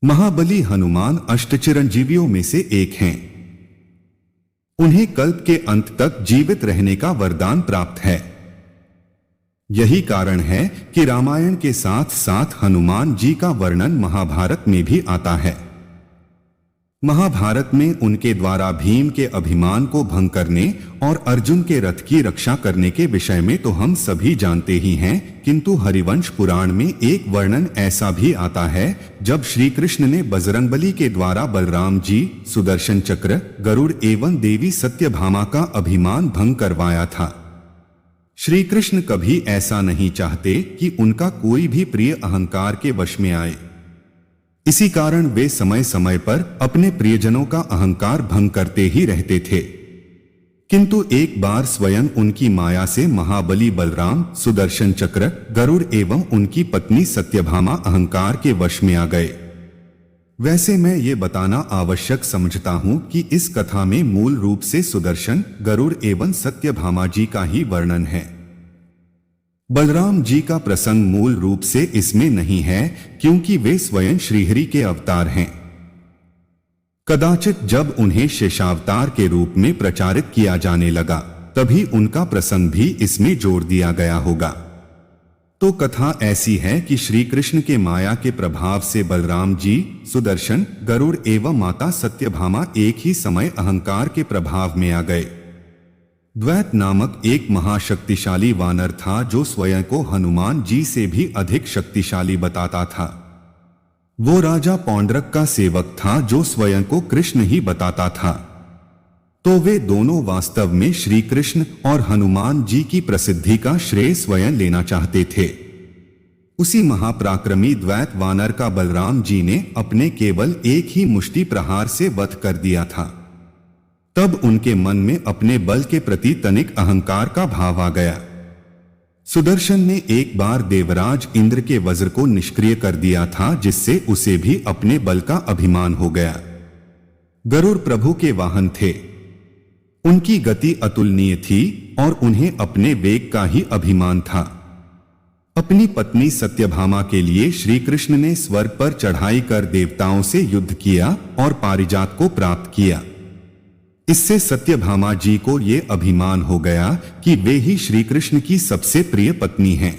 महाबली हनुमान अष्टचिरंजीवियों में से एक हैं। उन्हें कल्प के अंत तक जीवित रहने का वरदान प्राप्त है। यही कारण है कि रामायण के साथ साथ हनुमान जी का वर्णन महाभारत में भी आता है। महाभारत में उनके द्वारा भीम के अभिमान को भंग करने और अर्जुन के रथ की रक्षा करने के विषय में तो हम सभी जानते ही हैं, किंतु हरिवंश पुराण में एक वर्णन ऐसा भी आता है जब श्री कृष्ण ने बजरंगबली के द्वारा बलराम जी, सुदर्शन चक्र, गरुड़ एवं देवी सत्यभामा का अभिमान भंग करवाया था। श्री कृष्ण कभी ऐसा नहीं चाहते कि उनका कोई भी प्रिय अहंकार के वश में आए। इसी कारण वे समय समय पर अपने प्रियजनों का अहंकार भंग करते ही रहते थे। किंतु एक बार स्वयं उनकी माया से महाबली बलराम, सुदर्शन चक्र, गरुड़ एवं उनकी पत्नी सत्यभामा अहंकार के वश में आ गए। वैसे मैं ये बताना आवश्यक समझता हूँ कि इस कथा में मूल रूप से सुदर्शन, गरुड़ एवं सत्यभामा जी का ही वर्णन है। बलराम जी का प्रसंग मूल रूप से इसमें नहीं है, क्योंकि वे स्वयं श्रीहरि के अवतार हैं। कदाचित जब उन्हें शेषावतार के रूप में प्रचारित किया जाने लगा, तभी उनका प्रसंग भी इसमें जोड़ दिया गया होगा। तो कथा ऐसी है कि श्री कृष्ण के माया के प्रभाव से बलराम जी, सुदर्शन, गरुड़ एवं माता सत्यभामा एक ही समय अहंकार के प्रभाव में आ गए। द्वैत नामक एक महाशक्तिशाली वानर था जो स्वयं को हनुमान जी से भी अधिक शक्तिशाली बताता था। वो राजा पौंड्रक का सेवक था जो स्वयं को कृष्ण ही बताता था। तो वे दोनों वास्तव में श्री कृष्ण और हनुमान जी की प्रसिद्धि का श्रेय स्वयं लेना चाहते थे। उसी महापराक्रमी द्वैत वानर का बलराम जी ने अपने केवल एक ही मुष्टि प्रहार से वध कर दिया था। तब उनके मन में अपने बल के प्रति तनिक अहंकार का भाव आ गया। सुदर्शन ने एक बार देवराज इंद्र के वज्र को निष्क्रिय कर दिया था, जिससे उसे भी अपने बल का अभिमान हो गया। गरुड़ प्रभु के वाहन थे। उनकी गति अतुलनीय थी और उन्हें अपने वेग का ही अभिमान था। अपनी पत्नी सत्यभामा के लिए श्री कृष्ण ने स्वर्ग पर चढ़ाई कर देवताओं से युद्ध किया और पारिजात को प्राप्त किया। इससे सत्यभामा जी को यह अभिमान हो गया कि वे ही श्री कृष्ण की सबसे प्रिय पत्नी हैं।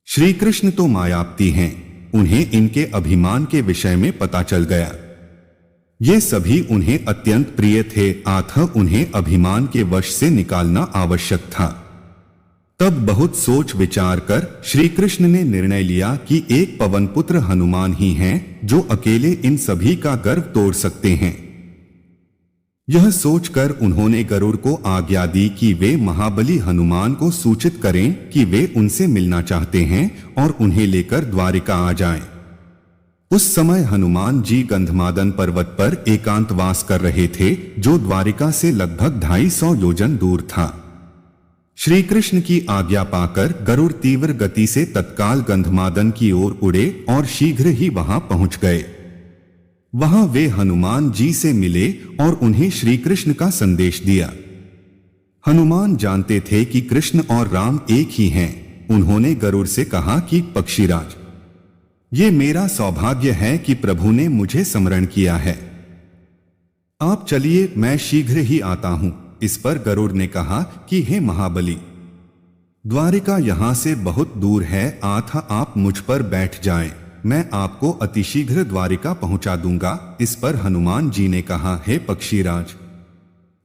श्री कृष्ण तो मायापति हैं, उन्हें इनके अभिमान के विषय में पता चल गया। ये सभी उन्हें अत्यंत प्रिय थे, अतः उन्हें अभिमान के वश से निकालना आवश्यक था। तब बहुत सोच विचार कर श्री कृष्ण ने निर्णय लिया कि एक पवन पुत्र हनुमान ही हैं जो अकेले इन सभी का गर्व तोड़ सकते हैं। यह सोचकर उन्होंने गरुड़ को आज्ञा दी कि वे महाबली हनुमान को सूचित करें कि वे उनसे मिलना चाहते हैं और उन्हें लेकर द्वारिका आ जाएं। उस समय हनुमान जी गंधमादन पर्वत पर एकांतवास कर रहे थे, जो द्वारिका से लगभग 250 योजन दूर था। श्री कृष्ण की आज्ञा पाकर गरुड़ तीव्र गति से तत्काल गंधमादन की ओर उड़े और शीघ्र ही वहां पहुंच गए। वहां वे हनुमान जी से मिले और उन्हें श्री कृष्ण का संदेश दिया। हनुमान जानते थे कि कृष्ण और राम एक ही हैं। उन्होंने गरुड़ से कहा कि पक्षीराज, ये मेरा सौभाग्य है कि प्रभु ने मुझे स्मरण किया है। आप चलिए, मैं शीघ्र ही आता हूं। इस पर गरुड़ ने कहा कि हे महाबली, द्वारिका यहां से बहुत दूर है, अतः आप मुझ पर बैठ जाएं। मैं आपको अतिशीघ्र द्वारिका पहुंचा दूंगा। इस पर हनुमान जी ने कहा, हे पक्षीराज,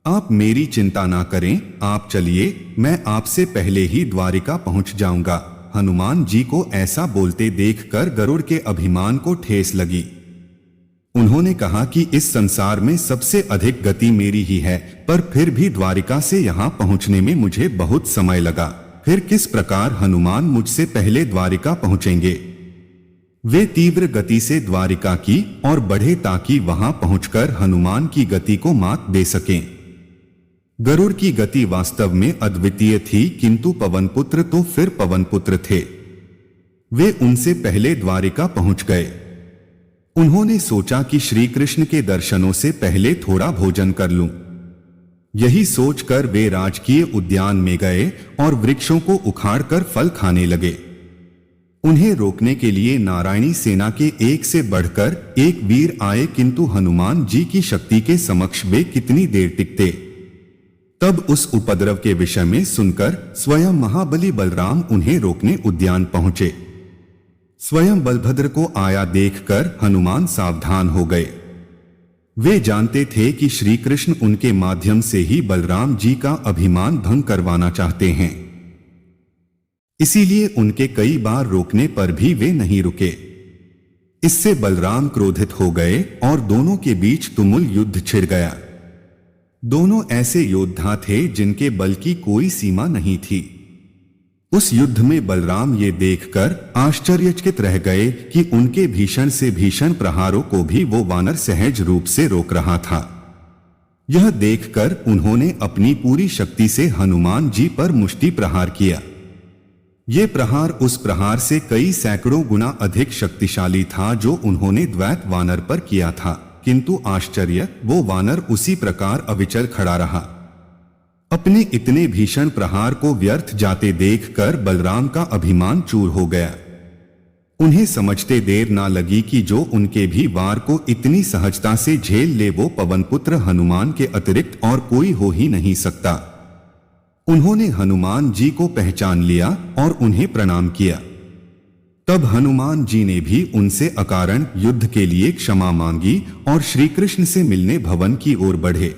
आप मेरी चिंता ना करें, आप चलिए, मैं आपसे पहले ही द्वारिका पहुंच जाऊंगा। हनुमान जी को ऐसा बोलते देखकर गरुड़ के अभिमान को ठेस लगी। उन्होंने कहा कि इस संसार में सबसे अधिक गति मेरी ही है, पर फिर भी द्वारिका से यहां पहुंचने में मुझे बहुत समय लगा। फिर किस प्रकार हनुमान मुझसे पहले द्वारिका पहुंचेंगे? वे तीव्र गति से द्वारिका की और बढ़े ताकि वहां पहुंचकर हनुमान की गति को मात दे सकें। गरुड़ की गति वास्तव में अद्वितीय थी, किंतु पवनपुत्र तो फिर पवनपुत्र थे। वे उनसे पहले द्वारिका पहुंच गए। उन्होंने सोचा कि श्री कृष्ण के दर्शनों से पहले थोड़ा भोजन कर लूं। यही सोचकर वे राजकीय उद्यान में गए और वृक्षों को उखाड़कर फल खाने लगे। उन्हें रोकने के लिए नारायणी सेना के एक से बढ़कर एक वीर आए, किंतु हनुमान जी की शक्ति के समक्ष वे कितनी देर टिकते। तब उस उपद्रव के विषय में सुनकर स्वयं महाबली बलराम उन्हें रोकने उद्यान पहुंचे। स्वयं बलभद्र को आया देखकर हनुमान सावधान हो गए। वे जानते थे कि श्री कृष्ण उनके माध्यम से ही बलराम जी का अभिमान भंग करवाना चाहते हैं, इसीलिए उनके कई बार रोकने पर भी वे नहीं रुके। इससे बलराम क्रोधित हो गए और दोनों के बीच तुमुल युद्ध छिड़ गया। दोनों ऐसे योद्धा थे जिनके बल की कोई सीमा नहीं थी। उस युद्ध में बलराम ये देखकर आश्चर्यचकित रह गए कि उनके भीषण से भीषण प्रहारों को भी वो वानर सहज रूप से रोक रहा था। यह देखकर उन्होंने अपनी पूरी शक्ति से हनुमान जी पर मुष्टि प्रहार किया। ये प्रहार उस प्रहार से कई सैकड़ों गुना अधिक शक्तिशाली था जो उन्होंने द्वैत वानर पर किया था, किंतु आश्चर्य, वो वानर उसी प्रकार अविचल खड़ा रहा। अपने इतने भीषण प्रहार को व्यर्थ जाते देखकर बलराम का अभिमान चूर हो गया। उन्हें समझते देर ना लगी कि जो उनके भी वार को इतनी सहजता से झेल ले वो पवनपुत्र हनुमान के अतिरिक्त और कोई हो ही नहीं सकता। उन्होंने हनुमान जी को पहचान लिया और उन्हें प्रणाम किया। तब हनुमान जी ने भी उनसे अकारण युद्ध के लिए क्षमा मांगी और श्री कृष्ण से मिलने भवन की ओर बढ़े।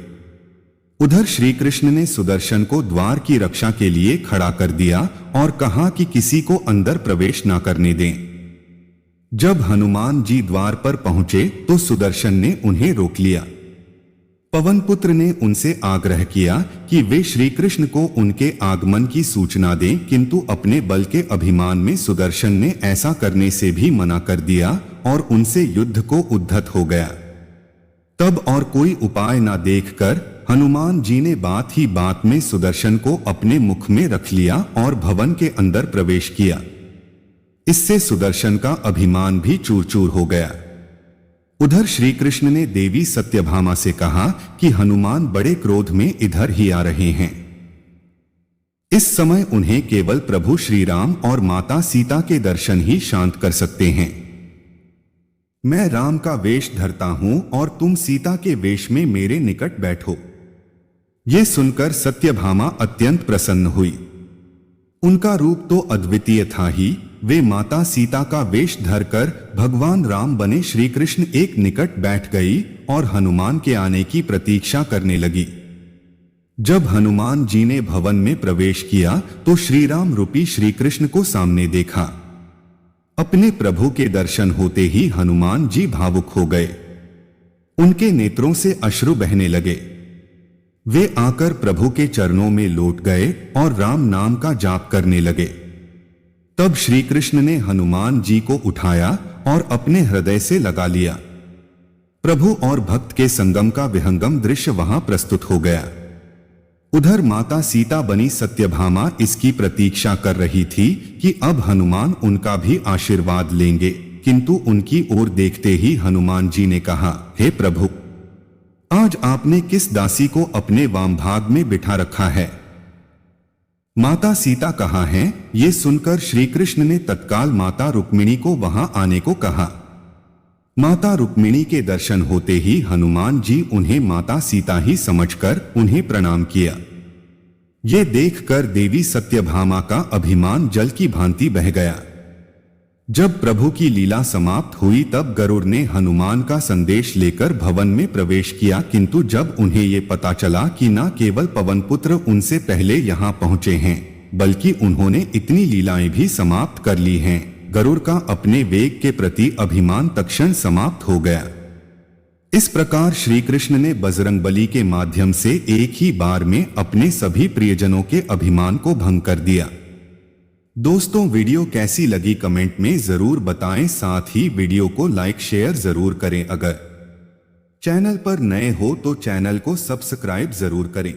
उधर श्री कृष्ण ने सुदर्शन को द्वार की रक्षा के लिए खड़ा कर दिया और कहा कि किसी को अंदर प्रवेश न करने दें। जब हनुमान जी द्वार पर पहुंचे तो सुदर्शन ने उन्हें रोक लिया। पवनपुत्र ने उनसे आग्रह किया कि वे श्री कृष्ण को उनके आगमन की सूचना दें, किंतु अपने बल के अभिमान में सुदर्शन ने ऐसा करने से भी मना कर दिया और उनसे युद्ध को उद्धत हो गया। तब और कोई उपाय न देखकर हनुमान जी ने बात ही बात में सुदर्शन को अपने मुख में रख लिया और भवन के अंदर प्रवेश किया। इससे सुदर्शन का अभिमान भी चूर चूर हो गया। उधर श्री कृष्ण ने देवी सत्यभामा से कहा कि हनुमान बड़े क्रोध में इधर ही आ रहे हैं। इस समय उन्हें केवल प्रभु श्री राम और माता सीता के दर्शन ही शांत कर सकते हैं। मैं राम का वेश धरता हूं और तुम सीता के वेश में मेरे निकट बैठो। ये सुनकर सत्यभामा अत्यंत प्रसन्न हुई। उनका रूप तो अद्वितीय था ही, वे माता सीता का वेश धरकर भगवान राम बने श्री कृष्ण एक निकट बैठ गई और हनुमान के आने की प्रतीक्षा करने लगी। जब हनुमान जी ने भवन में प्रवेश किया तो श्री राम रूपी श्री कृष्ण को सामने देखा। अपने प्रभु के दर्शन होते ही हनुमान जी भावुक हो गए। उनके नेत्रों से अश्रु बहने लगे। वे आकर प्रभु के चरणों में लौट गए और राम नाम का जाप करने लगे। तब श्री कृष्ण ने हनुमान जी को उठाया और अपने हृदय से लगा लिया। प्रभु और भक्त के संगम का विहंगम दृश्य वहां प्रस्तुत हो गया। उधर माता सीता बनी सत्यभामा इसकी प्रतीक्षा कर रही थी कि अब हनुमान उनका भी आशीर्वाद लेंगे, किंतु उनकी ओर देखते ही हनुमान जी ने कहा, हे प्रभु, आज आपने किस दासी को अपने वाम भाग में बिठा रखा है? माता सीता कहाँ हैं? ये सुनकर श्री कृष्ण ने तत्काल माता रुक्मिणी को वहां आने को कहा। माता रुक्मिणी के दर्शन होते ही हनुमान जी उन्हें माता सीता ही समझकर उन्हें प्रणाम किया। ये देखकर देवी सत्यभामा का अभिमान जल की भांति बह गया। जब प्रभु की लीला समाप्त हुई तब गरुड़ ने हनुमान का संदेश लेकर भवन में प्रवेश किया, किंतु जब उन्हें ये पता चला कि न केवल पवनपुत्र उनसे पहले यहाँ पहुंचे हैं, बल्कि उन्होंने इतनी लीलाएं भी समाप्त कर ली हैं, गरुड़ का अपने वेग के प्रति अभिमान तत्क्षण समाप्त हो गया। इस प्रकार श्री कृष्ण ने बजरंगबली के माध्यम से एक ही बार में अपने सभी प्रियजनों के अभिमान को भंग कर दिया। दोस्तों, वीडियो कैसी लगी कमेंट में जरूर बताएं। साथ ही वीडियो को लाइक शेयर जरूर करें। अगर चैनल पर नए हो तो चैनल को सब्सक्राइब जरूर करें।